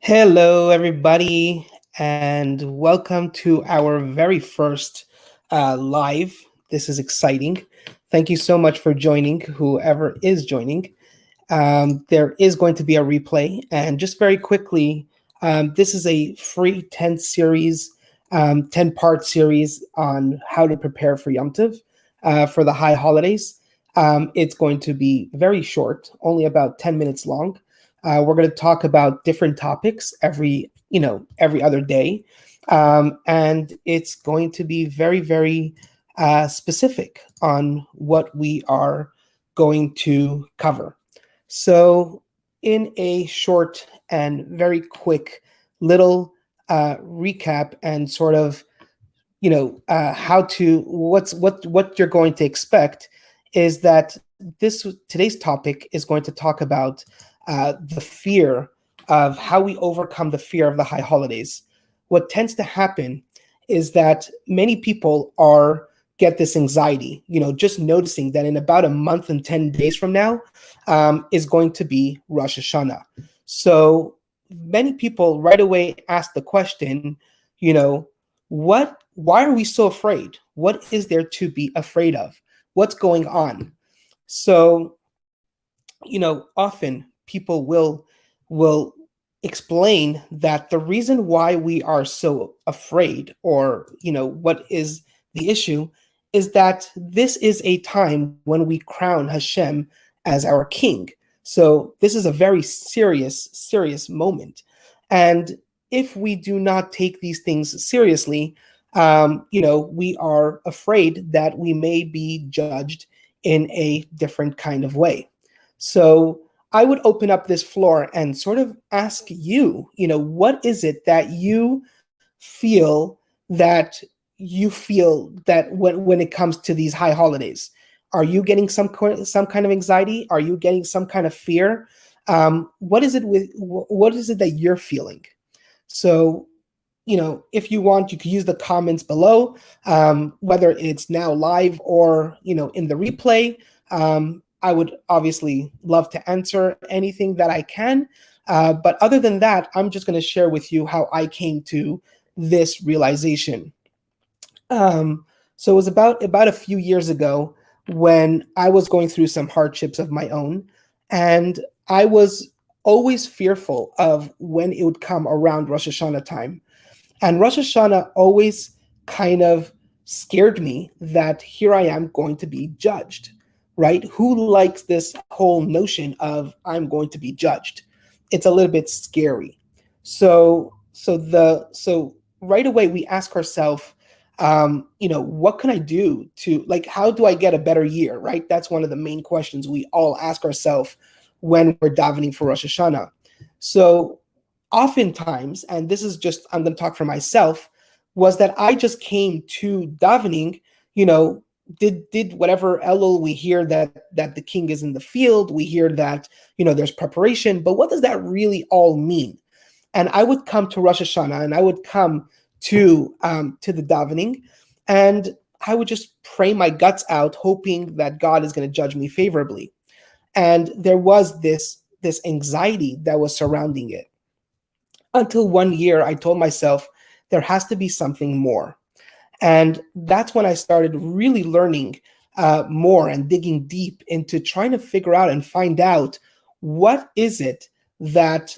Hello, everybody, and welcome to our very first live. This is exciting. Thank you so much for joining, whoever is joining. There is going to be a replay, and just very quickly, this is a free 10 series, 10-part series on how to prepare for Yom Tov for the high holidays. It's going to be very short, only about 10 minutes long. We're going to talk about different topics every other day, and it's going to be very, very specific on what we are going to cover. So, in a short and very quick little recap and sort of how to what you're going to expect is that this today's topic is going to talk about the fear of how we overcome the fear of the high holidays. What tends to happen is that many people are get this anxiety, just noticing that in about a month and 10 days from now is going to be Rosh Hashana. So many people right away ask the question, why are we so afraid? What is there to be afraid of? What's going on? So, often people will explain that the reason why we are so afraid, or what is the issue, is that this is a time when we crown Hashem as our king. So this is a very serious moment. And if we do not take these things seriously, we are afraid that we may be judged in a different kind of way. So I would open up this floor and sort of ask you, what is it that you feel that when it comes to these high holidays? Are you getting some kind of anxiety? Are you getting some kind of fear? What is it that you're feeling? So, if you want, you could use the comments below, whether it's now live or, in the replay. I would obviously love to answer anything that I can. But other than that, I'm just going to share with you how I came to this realization. So it was about a few years ago when I was going through some hardships of my own, and I was always fearful of when it would come around Rosh Hashanah time. And Rosh Hashanah always kind of scared me that here I am going to be judged, right? Who likes this whole notion of I'm going to be judged? It's a little bit scary. So right away we ask ourselves, what can I do how do I get a better year, right? That's one of the main questions we all ask ourselves when we're davening for Rosh Hashanah. So oftentimes, and this is just, I'm going to talk for myself, was that I just came to davening, did whatever Elul. We hear that the king is in the field. We hear that, there's preparation, but what does that really all mean? And I would come to Rosh Hashanah and I would come to the davening, and I would just pray my guts out, hoping that God is going to judge me favorably. And there was this anxiety that was surrounding it, until one year I told myself there has to be something more. And that's when I started really learning more and digging deep into trying to figure out and find out what is it that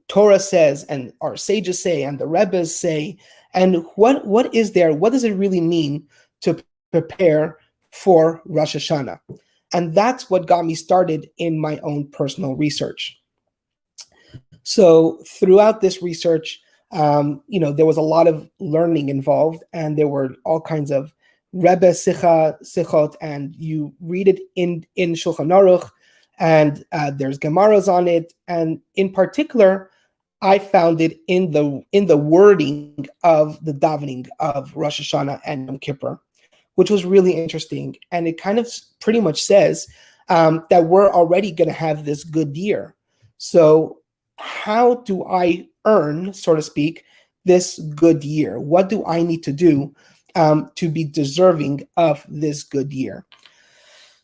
Torah says and our sages say and the Rebbes say, and what is there? What does it really mean to prepare for Rosh Hashanah? And that's what got me started in my own personal research. So throughout this research, there was a lot of learning involved, and there were all kinds of Rebbe Sichot, and you read it in Shulchan Aruch, and there's Gemaras on it. And in particular, I found it in the wording of the davening of Rosh Hashanah and Yom Kippur, which was really interesting. And it kind of pretty much says that we're already going to have this good year. So how do I earn, so to speak, this good year? What do I need to do to be deserving of this good year?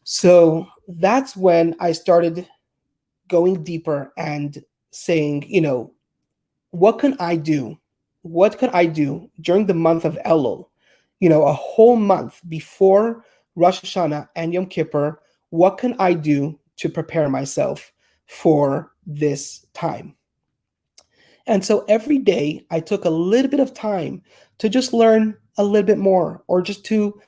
So that's when I started going deeper and saying, what can I do? What could I do during the month of Elul? A whole month before Rosh Hashanah and Yom Kippur. What can I do to prepare myself for this time? And so every day I took a little bit of time to just learn a little bit more, or just to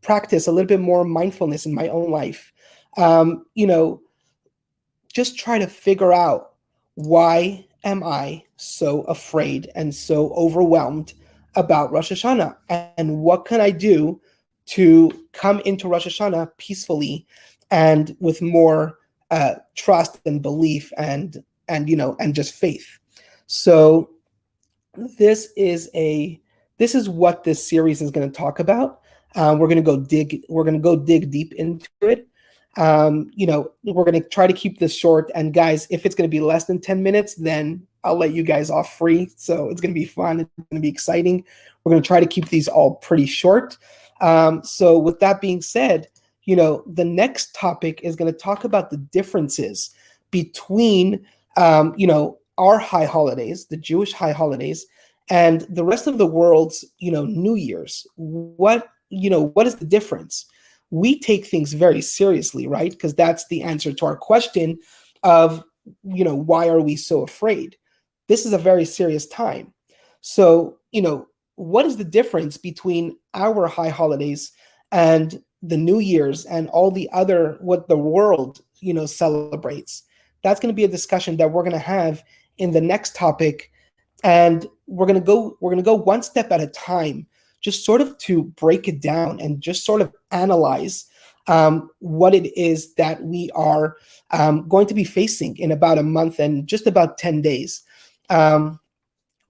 practice a little bit more mindfulness in my own life. Just try to figure out, why am I so afraid and so overwhelmed about Rosh Hashanah? And what can I do to come into Rosh Hashanah peacefully and with more trust and belief and just faith? So this is a this is what this series is going to talk about. We're going to go dig deep into it. We're going to try to keep this short. And guys, if it's going to be less than 10 minutes, then I'll let you guys off free. So it's going to be fun. It's going to be exciting. We're going to try to keep these all pretty short. So with that being said, the next topic is going to talk about the differences between, our high holidays, the Jewish high holidays, and the rest of the world's, New Year's. What is the difference? We take things very seriously, right? Because that's the answer to our question of, why are we so afraid? This is a very serious time. So, what is the difference between our high holidays and the New Year's and all the other, what the world, celebrates? That's going to be a discussion that we're going to have in the next topic. And we're going to go one step at a time, just sort of to break it down and just sort of analyze what it is that we are going to be facing in about a month and just about 10 days. We're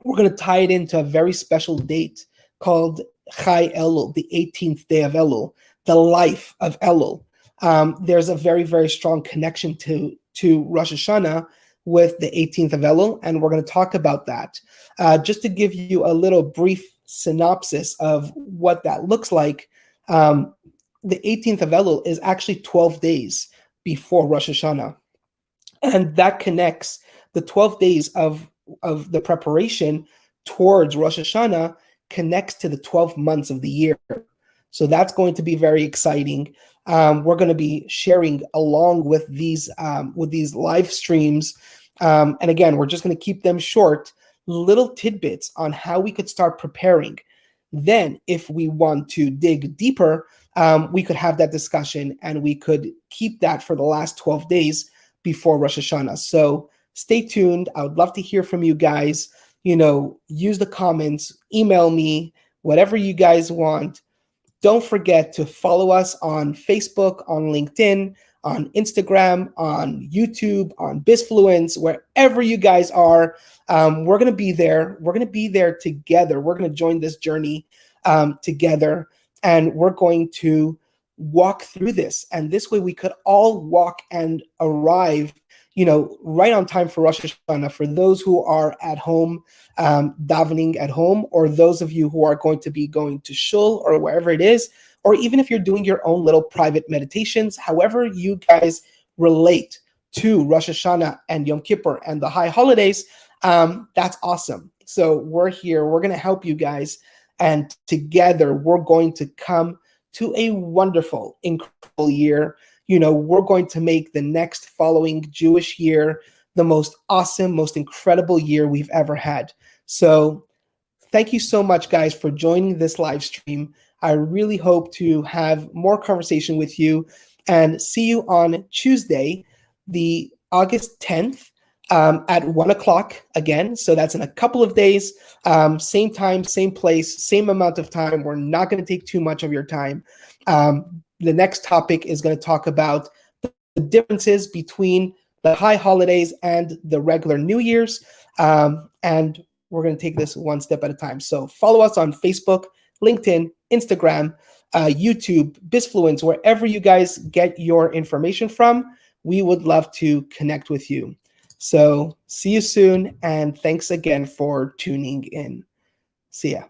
going to tie it into a very special date called Chai Elul, the 18th day of Elul, the life of Elul. There's a very, very strong connection to Rosh Hashanah with the 18th of Elul, and we're going to talk about that. Just to give you a little brief synopsis of what that looks like, the 18th of Elul is actually 12 days before Rosh Hashanah. And that connects the 12 days of the preparation towards Rosh Hashanah, connects to the 12 months of the year. So that's going to be very exciting. We're going to be sharing along with these live streams. And again, we're just going to keep them short, little tidbits on how we could start preparing. Then, if we want to dig deeper, we could have that discussion, and we could keep that for the last 12 days before Rosh Hashanah. So stay tuned. I would love to hear from you guys. Use the comments, email me, whatever you guys want. Don't forget to follow us on Facebook, on LinkedIn, on Instagram, on YouTube, on Bizfluence, wherever you guys are. We're going to be there. We're going to be there together. We're going to join this journey together, and we're going to walk through this. And this way we could all walk and arrive, right on time for Rosh Hashanah, for those who are at home, davening at home, or those of you who are going to be going to shul or wherever it is, or even if you're doing your own little private meditations, however you guys relate to Rosh Hashanah and Yom Kippur and the high holidays, that's awesome. So we're here. We're going to help you guys. And together, we're going to come to a wonderful, incredible year. We're going to make the next following Jewish year the most awesome, most incredible year we've ever had. So thank you so much, guys, for joining this live stream. I really hope to have more conversation with you, and see you on Tuesday, the August 10th, at 1 o'clock again. So that's in a couple of days. Same time, same place, same amount of time. We're not going to take too much of your time. The next topic is going to talk about the differences between the high holidays and the regular New Year's. And we're going to take this one step at a time. So follow us on Facebook, LinkedIn, Instagram, YouTube, Bizfluence, wherever you guys get your information from. We would love to connect with you. So see you soon, and thanks again for tuning in. See ya.